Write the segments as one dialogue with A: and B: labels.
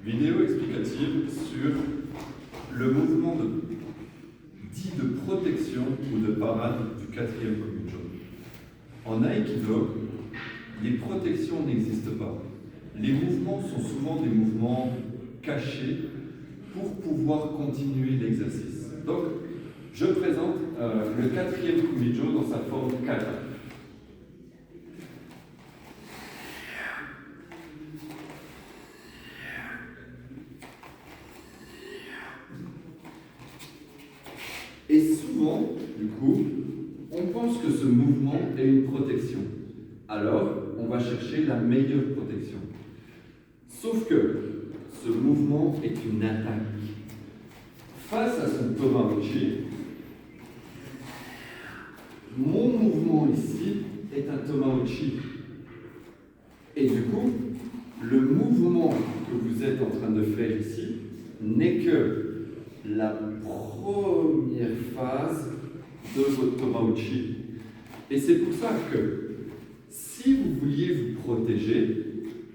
A: Vidéo explicative sur le mouvement dit de protection ou de parade du 4e Kobujo. En Aïkido, les protections n'existent pas. Les mouvements sont souvent des mouvements cachés pour pouvoir continuer l'exercice. Donc, je présente le 4e Kobujo dans sa forme kata. Et souvent, du coup, on pense que ce mouvement est une protection. Alors, on va chercher la meilleure protection. Sauf que ce mouvement est une attaque. Face à son Tomauchi, mon mouvement ici est un Tomauchi. Et du coup, le mouvement que vous êtes en train de faire ici n'est que la première phase de votre Tomauchi. Et c'est pour ça que si vous vouliez vous protéger,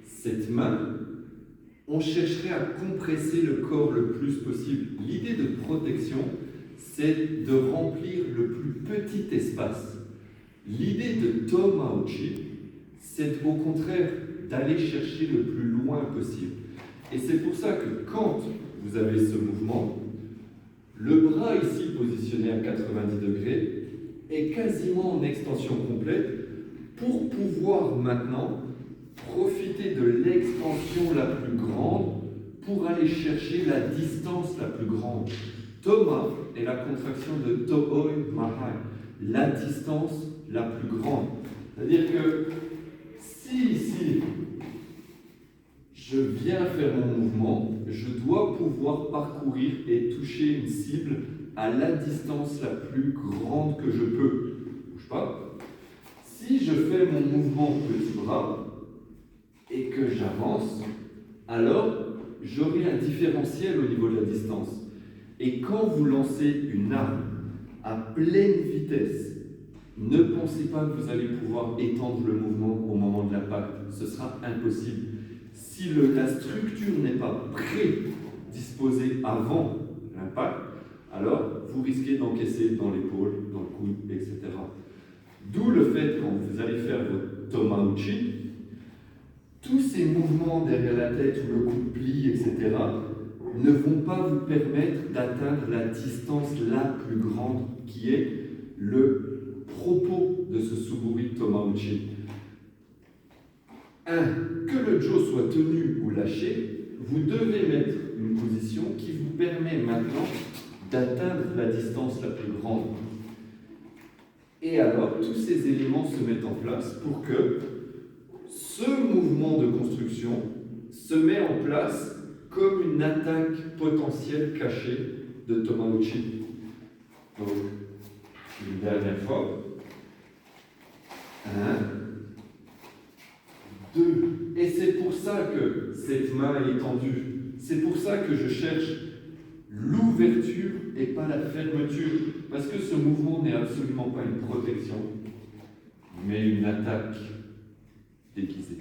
A: cette main, on chercherait à compresser le corps le plus possible. L'idée de protection, c'est de remplir le plus petit espace. L'idée de Tomauchi, c'est au contraire d'aller chercher le plus loin possible. Et c'est pour ça que quand vous avez ce mouvement, le bras ici positionné à 90 degrés est quasiment en extension complète pour pouvoir maintenant profiter de l'extension la plus grande pour aller chercher la distance la plus grande. Toma est la contraction de Tohoi Mahai, la distance la plus grande. C'est-à-dire que si ici je viens faire mon mouvement, je dois pouvoir parcourir et toucher une cible à la distance la plus grande que je peux. Bouge pas. Si je fais mon mouvement petit bras et que j'avance, alors j'aurai un différentiel au niveau de la distance. Et quand vous lancez une arme à pleine vitesse, ne pensez pas que vous allez pouvoir étendre le mouvement au moment de l'impact. Ce sera impossible. Si la structure n'est pas prédisposée avant l'impact, alors vous risquez d'encaisser dans l'épaule, dans le coude, etc. D'où le fait, quand vous allez faire votre Tomauchi, tous ces mouvements derrière la tête ou le cou de pli, etc., ne vont pas vous permettre d'atteindre la distance la plus grande qui est le propos de ce Suburi Tomauchi. Que le jo soit tenu ou lâché, vous devez mettre une position qui vous permet maintenant d'atteindre la distance la plus grande. Et alors, tous ces éléments se mettent en place pour que ce mouvement de construction se met en place comme une attaque potentielle cachée de Tomauchi. Donc, une dernière fois. 1, 2. Et c'est pour ça que cette main est tendue. C'est pour ça que je cherche l'ouverture et pas la fermeture. Parce que ce mouvement n'est absolument pas une protection, mais une attaque déguisée.